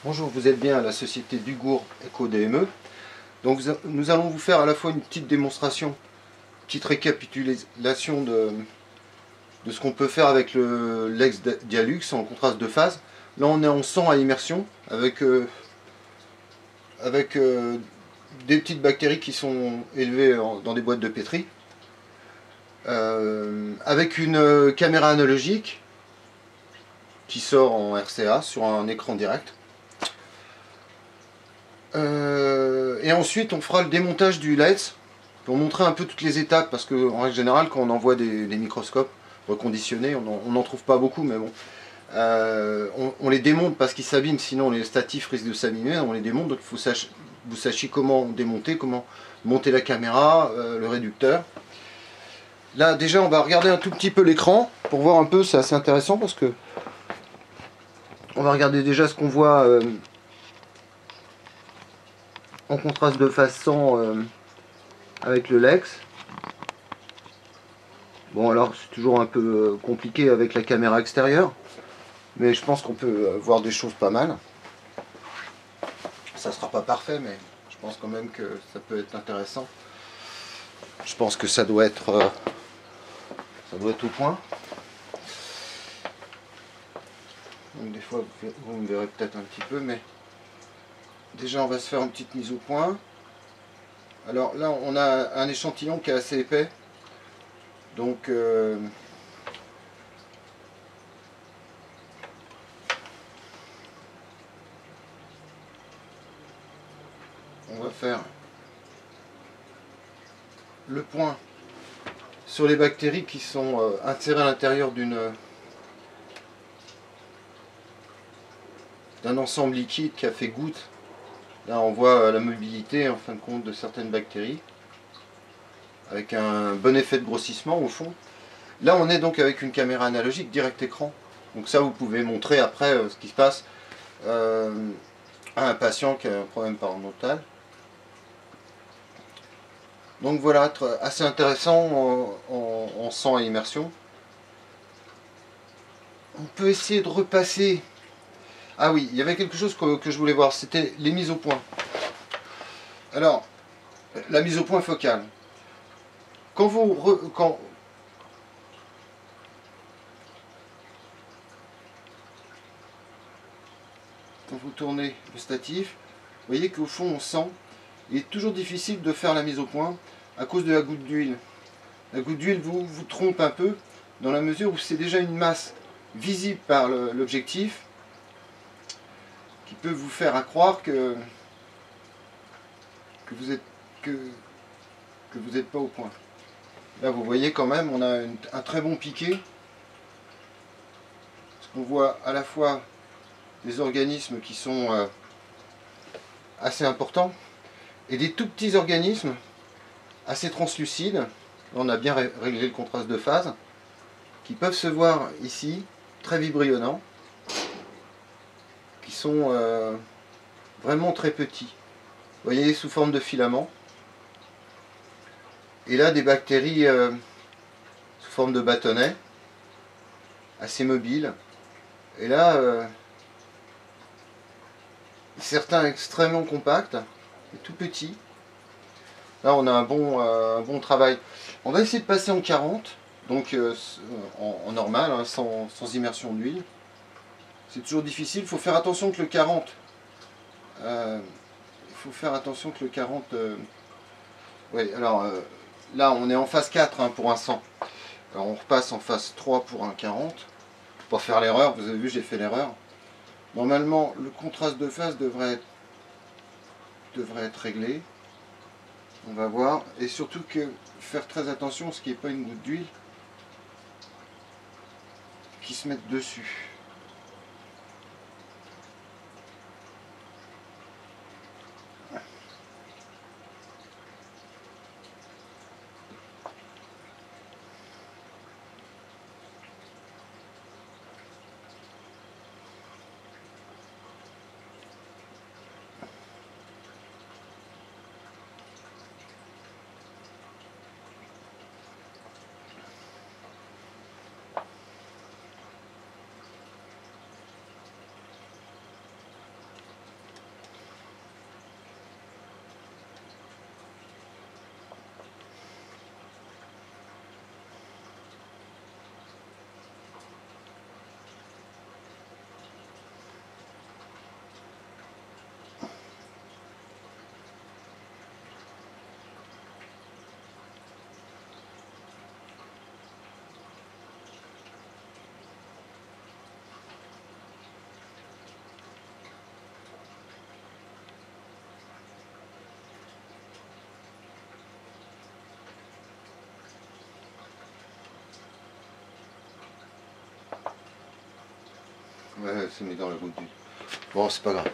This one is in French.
Bonjour, vous êtes bien à la société Dugourd Eco-DME. Donc nous allons vous faire à la fois une petite démonstration, une petite récapitulation de ce qu'on peut faire avec le Lex Dialux en contraste de phase. Là on est en 100 à immersion avec des petites bactéries qui sont élevées dans des boîtes de pétri. Avec une caméra analogique qui sort en RCA sur un écran direct. Et ensuite on fera le démontage du LEDS pour montrer un peu toutes les étapes, parce qu'en règle générale quand on envoie des microscopes reconditionnés, on n'en trouve pas beaucoup, mais bon, on les démonte parce qu'ils s'abîment, sinon les statifs risquent de s'abîmer, on les démonte, donc il faut que vous sachiez comment démonter, comment monter la caméra, le réducteur. Là déjà on va regarder un tout petit peu l'écran pour voir un peu, c'est assez intéressant parce que on va regarder déjà ce qu'on voit en contraste de phase 100 avec le Lex. Bon alors c'est toujours un peu compliqué avec la caméra extérieure, mais je pense qu'on peut voir des choses pas mal. Ça sera pas parfait, mais je pense quand même que ça peut être intéressant. Je pense que ça doit être au point. Donc des fois vous me verrez peut-être un petit peu, mais déjà on va se faire une petite mise au point. Alors là on a un échantillon qui est assez épais, donc on va faire le point sur les bactéries qui sont insérées à l'intérieur d'un ensemble liquide qui a fait goutte. Là on voit la mobilité en fin de compte de certaines bactéries, avec un bon effet de grossissement au fond. Là on est donc avec une caméra analogique direct écran. Donc ça vous pouvez montrer après ce qui se passe à un patient qui a un problème parodontal. Donc voilà, assez intéressant en 100 à immersion. On peut essayer de repasser. Ah oui, il y avait quelque chose que je voulais voir, c'était les mises au point. Alors, la mise au point focale. Quand vous tournez le statif, vous voyez qu'au fond on sent, il est toujours difficile de faire la mise au point à cause de la goutte d'huile. La goutte d'huile vous trompe un peu, dans la mesure où c'est déjà une masse visible par l'objectif, qui peut vous faire croire que vous êtes pas au point. Là vous voyez quand même, on a un très bon piqué, parce qu'on voit à la fois des organismes qui sont assez importants, et des tout petits organismes assez translucides. Là, on a bien réglé le contraste de phase, qui peuvent se voir ici, très vibrionnants, qui sont vraiment très petits. Vous voyez, sous forme de filaments. Et là, des bactéries sous forme de bâtonnets, assez mobiles. Et là, certains extrêmement compacts et tout petits. Là, on a un bon travail. On va essayer de passer en 40, donc en normal, hein, sans immersion d'huile. C'est toujours difficile. Il faut faire attention que le 40. Oui, alors là, on est en phase 4 hein, pour un 100. Alors on repasse en phase 3 pour un 40. Pour pas faire l'erreur, vous avez vu, j'ai fait l'erreur. Normalement, le contraste de phase devrait être réglé. On va voir. Et surtout que faire très attention à ce qu'il n'y ait pas une goutte d'huile qui se mette dessus. Ouais, c'est mis dans la goutte. Bon, c'est pas grave.